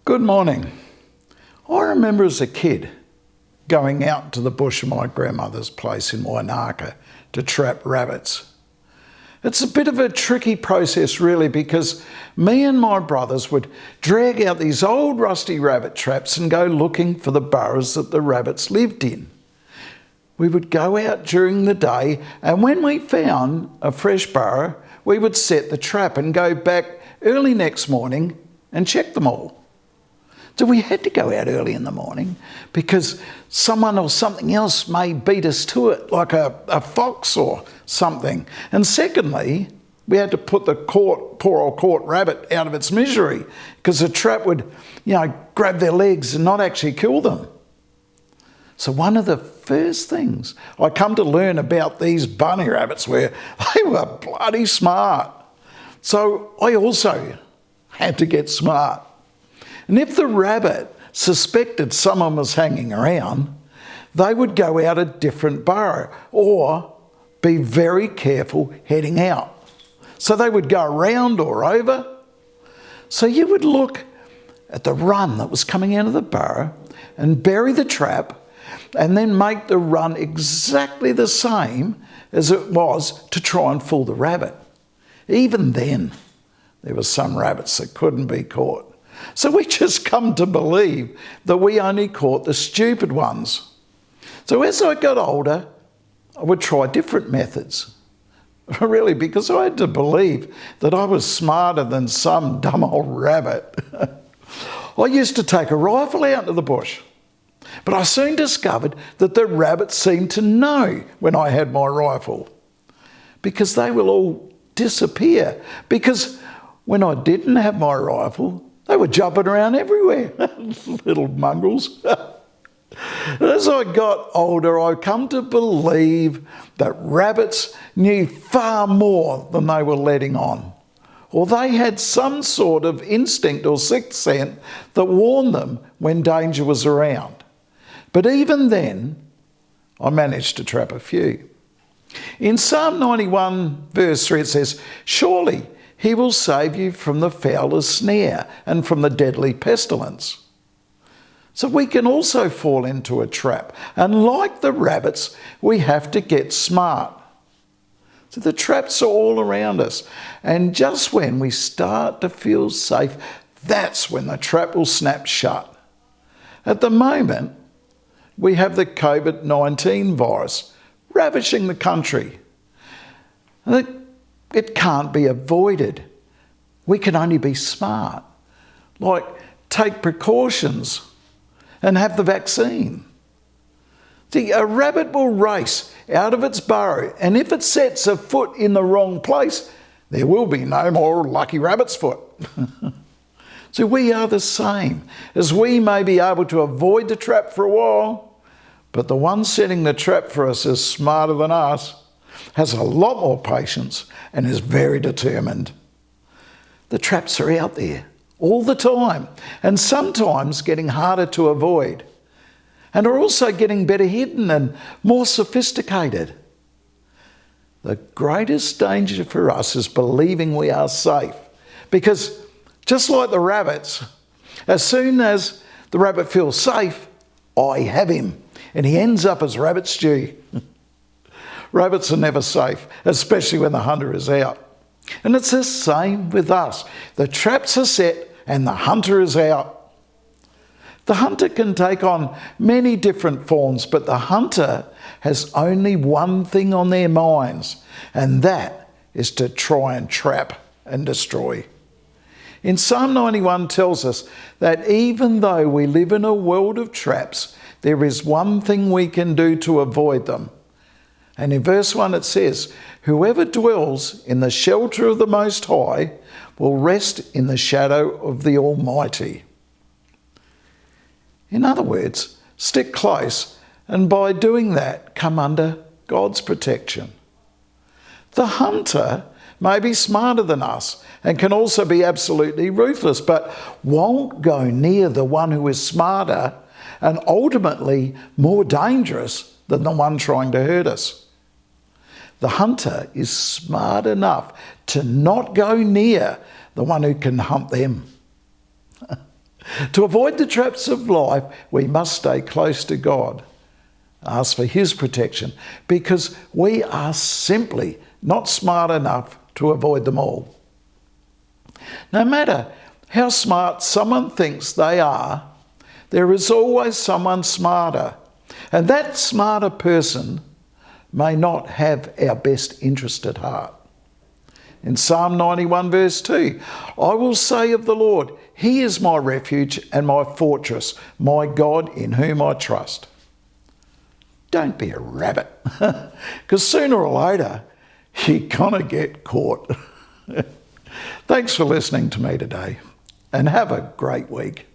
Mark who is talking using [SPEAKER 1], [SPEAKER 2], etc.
[SPEAKER 1] Good morning. I remember as a kid going out to the bush of my grandmother's place in Wainaka to trap rabbits. It's a bit of a tricky process really, because me and my brothers would drag out these old rusty rabbit traps and go looking for the burrows that the rabbits lived in. We would go out during the day, and when we found a fresh burrow, we would set the trap and go back early next morning and check them all. So we had to go out early in the morning because someone or something else may beat us to it, like a fox or something. And secondly, we had to put the poor old caught rabbit out of its misery, because the trap would, grab their legs and not actually kill them. So one of the first things I come to learn about these bunny rabbits were they were bloody smart. So I also had to get smart. And if the rabbit suspected someone was hanging around, they would go out a different burrow or be very careful heading out. So they would go around or over. So you would look at the run that was coming out of the burrow and bury the trap, and then make the run exactly the same as it was to try and fool the rabbit. Even then, there were some rabbits that couldn't be caught. So we just come to believe that we only caught the stupid ones. So as I got older, I would try different methods. Really, because I had to believe that I was smarter than some dumb old rabbit. I used to take a rifle out into the bush, but I soon discovered that the rabbits seemed to know when I had my rifle, because they will all disappear. Because when I didn't have my rifle, they were jumping around everywhere, little mongrels. As I got older, I come to believe that rabbits knew far more than they were letting on, or they had some sort of instinct or sixth sense that warned them when danger was around. But even then, I managed to trap a few. In Psalm 91 verse 3 it says, "Surely he will save you from the fowler's snare and from the deadly pestilence." So we can also fall into a trap. And like the rabbits, we have to get smart. So the traps are all around us. And just when we start to feel safe, that's when the trap will snap shut. At the moment, we have the COVID-19 virus ravaging the country. And it can't be avoided. We can only be smart, like take precautions and have the vaccine. See, a rabbit will race out of its burrow, and if it sets a foot in the wrong place, there will be no more lucky rabbit's foot. So we are the same, as we may be able to avoid the trap for a while, but the one setting the trap for us is smarter than us, has a lot more patience, and is very determined. The traps are out there all the time, and sometimes getting harder to avoid, and are also getting better hidden and more sophisticated. The greatest danger for us is believing we are safe, because just like the rabbits, as soon as the rabbit feels safe, I have him, and he ends up as rabbit stew. Rabbits are never safe, especially when the hunter is out. And it's the same with us. The traps are set and the hunter is out. The hunter can take on many different forms, but the hunter has only one thing on their minds, and that is to try and trap and destroy. In Psalm 91 tells us that even though we live in a world of traps, there is one thing we can do to avoid them. And in verse 1 it says, "Whoever dwells in the shelter of the Most High will rest in the shadow of the Almighty." In other words, stick close, and by doing that, come under God's protection. The hunter may be smarter than us and can also be absolutely ruthless, but won't go near the one who is smarter and ultimately more dangerous than the one trying to hurt us. The hunter is smart enough to not go near the one who can hunt them. To avoid the traps of life, we must stay close to God. Ask for His protection, because we are simply not smart enough to avoid them all. No matter how smart someone thinks they are, there is always someone smarter. And that smarter person may not have our best interest at heart. In Psalm 91 verse 2, I will say of the Lord, He is my refuge and my fortress, my God in whom I trust. Don't be a rabbit, because sooner or later, you're going to get caught. Thanks for listening to me today, and have a great week.